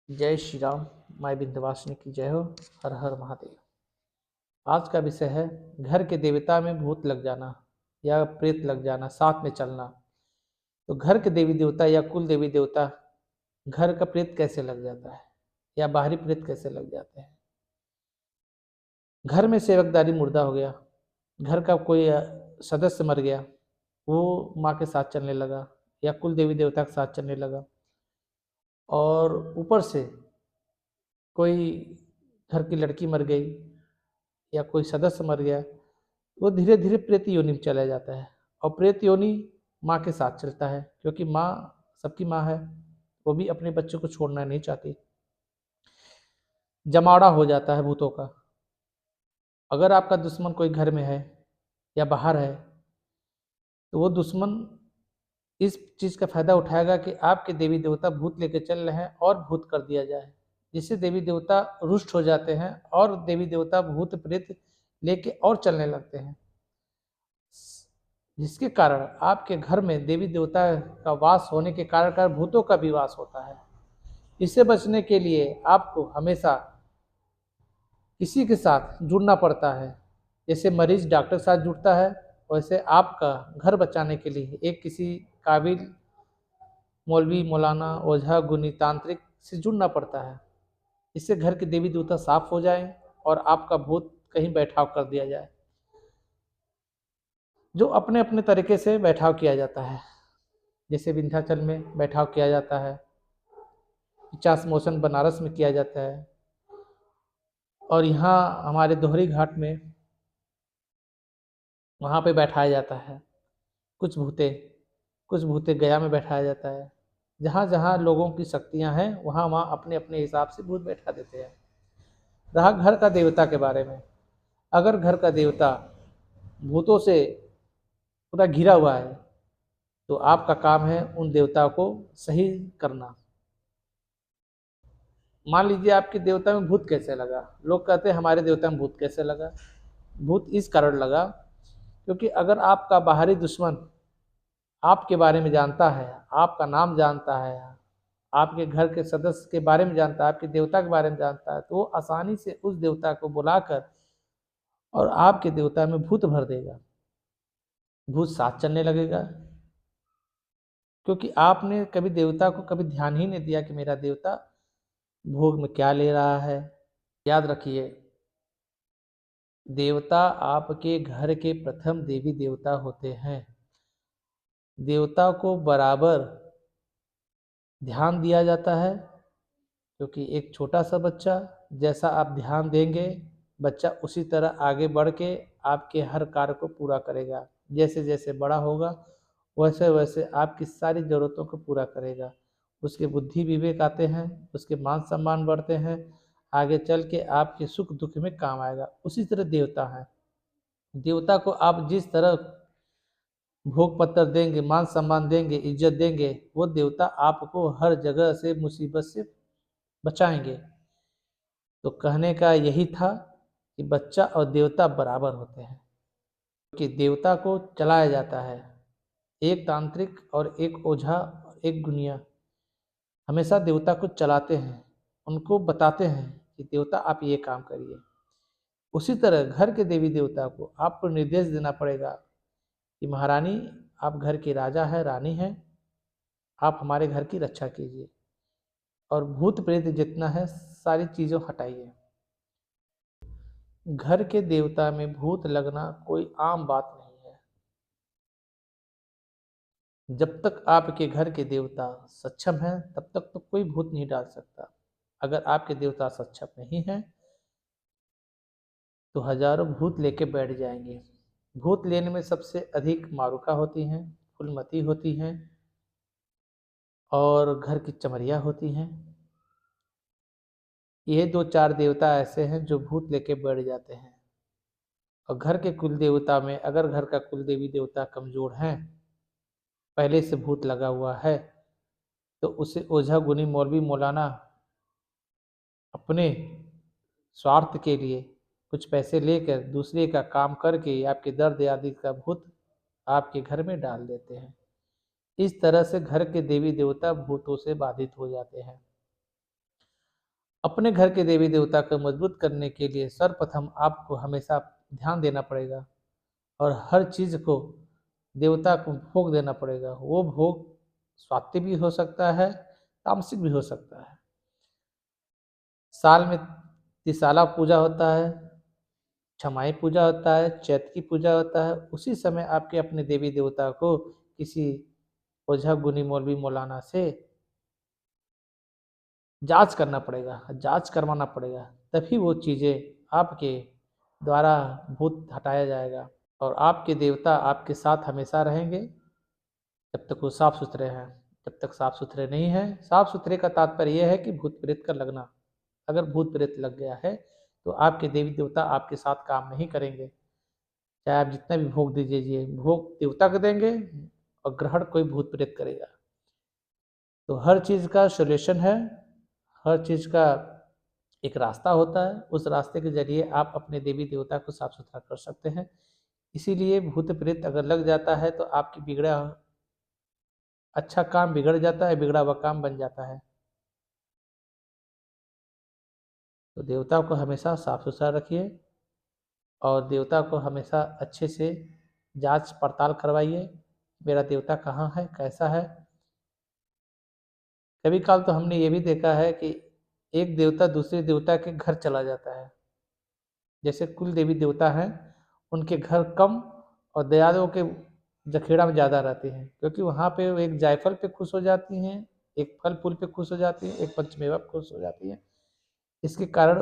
जय श्री राम। माई विंध्यवासिनी की जय हो। हर हर महादेव। आज का विषय है घर के देवता में भूत लग जाना या प्रेत लग जाना, साथ में चलना। तो घर के देवी देवता या कुल देवी देवता, घर का प्रेत कैसे लग जाता है या बाहरी प्रेत कैसे लग जाते हैं। घर में सेवकदारी मुर्दा हो गया, घर का कोई सदस्य मर गया, वो माँ के साथ चलने लगा या कुल देवी देवता के साथ चलने लगा, और ऊपर से कोई घर की लड़की मर गई या कोई सदस्य मर गया, वो धीरे धीरे प्रेत योनि में चला जाता है। और प्रेत योनि माँ के साथ चलता है, क्योंकि माँ सबकी माँ है, वो भी अपने बच्चों को छोड़ना नहीं चाहती। जमावड़ा हो जाता है भूतों का। अगर आपका दुश्मन कोई घर में है या बाहर है, तो वो दुश्मन इस चीज़ का फायदा उठाएगा कि आपके देवी देवता भूत लेके चल रहे हैं और भूत कर दिया जाए, जिससे देवी देवता रुष्ट हो जाते हैं और देवी देवता भूत प्रेत लेके और चलने लगते हैं, जिसके कारण आपके घर में देवी देवता का वास होने के कारण भूतों का भी वास होता है। इससे बचने के लिए आपको हमेशा किसी के साथ जुड़ना पड़ता है। जैसे मरीज डॉक्टर के साथ जुड़ता है, वैसे आपका घर बचाने के लिए एक किसी काबिल मौलवी, मौलाना, ओझा, गुनी, तांत्रिक से जुड़ना पड़ता है। इससे घर के देवी देवता साफ हो जाए और आपका भूत कहीं बैठाव कर दिया जाए, जो अपने अपने तरीके से बैठाव किया जाता है। जैसे विंध्याचल में बैठाव किया जाता है, 50 मोशन बनारस में किया जाता है, और यहाँ हमारे दोहरी घाट में वहाँ पे बैठाया जाता है। कुछ भूते गया में बैठाया जाता है। जहाँ जहाँ लोगों की शक्तियाँ हैं, वहाँ वहाँ अपने अपने हिसाब से भूत बैठा देते हैं। रहा घर का देवता के बारे में, अगर घर का देवता भूतों से पूरा घिरा हुआ है, तो आपका काम है उन देवता को सही करना। मान लीजिए आपके देवता में भूत कैसे लगा। लोग कहते हैं हमारे देवता में भूत कैसे लगा। भूत इस कारण लगा क्योंकि अगर आपका बाहरी दुश्मन आपके बारे में जानता है, आपका नाम जानता है, आपके घर के सदस्य के बारे में जानता है, आपके देवता के बारे में जानता है, तो वो आसानी से उस देवता को बुलाकर और आपके देवता में भूत भर देगा। भूत साथ चलने लगेगा, क्योंकि आपने कभी देवता को कभी ध्यान ही नहीं दिया कि मेरा देवता भोग में क्या ले रहा है। याद रखिए, देवता आपके घर के प्रथम देवी देवता होते हैं। देवता को बराबर ध्यान दिया जाता है, क्योंकि एक छोटा सा बच्चा जैसा आप ध्यान देंगे, बच्चा उसी तरह आगे बढ़ के आपके हर कार्य को पूरा करेगा। जैसे जैसे बड़ा होगा वैसे वैसे आपकी सारी ज़रूरतों को पूरा करेगा। उसके बुद्धि विवेक आते हैं, उसके मान सम्मान बढ़ते हैं, आगे चल के आपके सुख दुख में काम आएगा। उसी तरह देवता है। देवता को आप जिस तरह भोग पत्र देंगे, मान सम्मान देंगे, इज्जत देंगे, वो देवता आपको हर जगह से मुसीबत से बचाएंगे। तो कहने का यही था कि बच्चा और देवता बराबर होते हैं, क्योंकि देवता को चलाया जाता है। एक तांत्रिक और एक ओझा और एक गुनिया हमेशा देवता को चलाते हैं, उनको बताते हैं कि देवता आप ये काम करिए। उसी तरह घर के देवी देवता को आपको निर्देश देना पड़ेगा कि महारानी, आप घर के राजा है, रानी है, आप हमारे घर की रक्षा कीजिए और भूत प्रेत जितना है सारी चीज़ों हटाइए। घर के देवता में भूत लगना कोई आम बात नहीं है। जब तक आपके घर के देवता सक्षम हैं, तब तक तो कोई भूत नहीं डाल सकता। अगर आपके देवता सक्षम नहीं हैं, तो हजारों भूत लेके बैठ जाएंगे। भूत लेने में सबसे अधिक मारुका होती हैं, फुलमती होती हैं और घर की चमरिया होती हैं। ये 2-4 देवता ऐसे हैं जो भूत लेके बैठ जाते हैं। और घर के कुल देवता में अगर घर का कुल देवी देवता कमजोर हैं, पहले से भूत लगा हुआ है, तो उसे ओझा, गुनी, मौलवी, मौलाना अपने स्वार्थ के लिए कुछ पैसे लेकर दूसरे का काम करके आपके दर्द आदि का भूत आपके घर में डाल देते हैं। इस तरह से घर के देवी देवता भूतों से बाधित हो जाते हैं। अपने घर के देवी देवता को मजबूत करने के लिए सर्वप्रथम आपको हमेशा ध्यान देना पड़ेगा और हर चीज को देवता को भोग देना पड़ेगा। वो भोग स्वात्विक भी हो सकता है, तामसिक भी हो सकता है। साल में त्रिशाला पूजा होता है, छमाही पूजा होता है, चैत की पूजा होता है। उसी समय आपके अपने देवी देवता को किसी ओझा गुनी मौलवी मौलाना से जांच करना पड़ेगा, जांच करवाना पड़ेगा, तभी वो चीज़ें आपके द्वारा भूत हटाया जाएगा। और आपके देवता आपके साथ हमेशा रहेंगे जब तक वो साफ सुथरे हैं। जब तक साफ सुथरे नहीं हैं, साफ सुथरे का तात्पर्य यह है कि भूत प्रेत का लगना, अगर भूत प्रेत लग गया है तो आपके देवी देवता आपके साथ काम नहीं करेंगे। चाहे आप जितना भी भोग दीजिए, भोग देवता को देंगे और ग्रहण कोई भूत प्रेत करेगा। तो हर चीज़ का सॉल्यूशन है, हर चीज़ का एक रास्ता होता है। उस रास्ते के जरिए आप अपने देवी देवता को साफ सुथरा कर सकते हैं। इसीलिए भूत प्रेत अगर लग जाता है तो आपकी बिगड़ा अच्छा काम बिगड़ जाता है, बिगड़ा हुआ काम बन जाता है। तो देवता को हमेशा साफ सुथरा रखिए और देवता को हमेशा अच्छे से जांच पड़ताल करवाइए, मेरा देवता कहाँ है, कैसा है। कभी काल तो हमने ये भी देखा है कि एक देवता दूसरे देवता के घर चला जाता है। जैसे कुल देवी देवता हैं, उनके घर कम और दयालुओं के जखेड़ा में ज़्यादा रहते हैं, क्योंकि वहाँ पे वो एक जायफल पे खुश हो जाती हैं, एक फल फूल पे खुश हो जाती हैं, एक पंचमेवा पे खुश हो जाती हैं। इसके कारण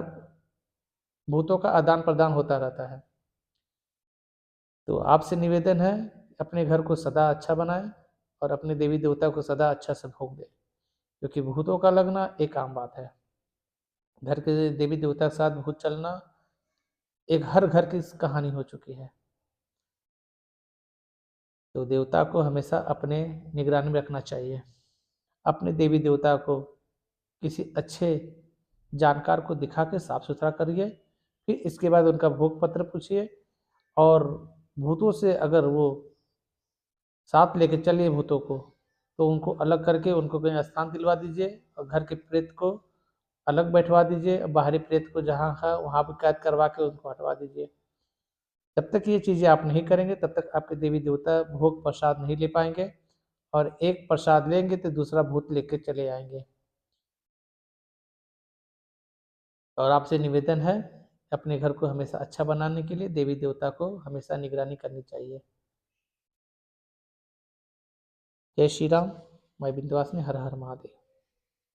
भूतों का आदान प्रदान होता रहता है। तो आपसे निवेदन है, अपने घर को सदा अच्छा बनाएं और अपने देवी देवता को सदा अच्छा से भोग दें, क्योंकि भूतों का लगना एक आम बात है। घर के देवी देवता के साथ भूत चलना एक हर घर की कहानी हो चुकी है। तो देवता को हमेशा अपने निगरानी में रखना चाहिए। अपने देवी देवता को किसी अच्छे जानकार को दिखा के साफ सुथरा करिए, फिर इसके बाद उनका भोग पत्र पूछिए। और भूतों से अगर वो साथ लेके चलिए भूतों को, तो उनको अलग करके उनको कहीं स्थान दिलवा दीजिए और घर के प्रेत को अलग बैठवा दीजिए, बाहरी प्रेत को जहाँ है वहाँ पर कैद करवा के उनको हटवा दीजिए। जब तक ये चीज़ें आप नहीं करेंगे तब तक आपके देवी देवता भोग प्रसाद नहीं ले पाएंगे, और एक प्रसाद लेंगे तो दूसरा भूत लेके चले आएंगे। और आपसे निवेदन है, अपने घर को हमेशा अच्छा बनाने के लिए देवी देवता को हमेशा निगरानी करनी चाहिए। जय श्री राम। मैं विंध्यवासिनी। हर हर महादेव।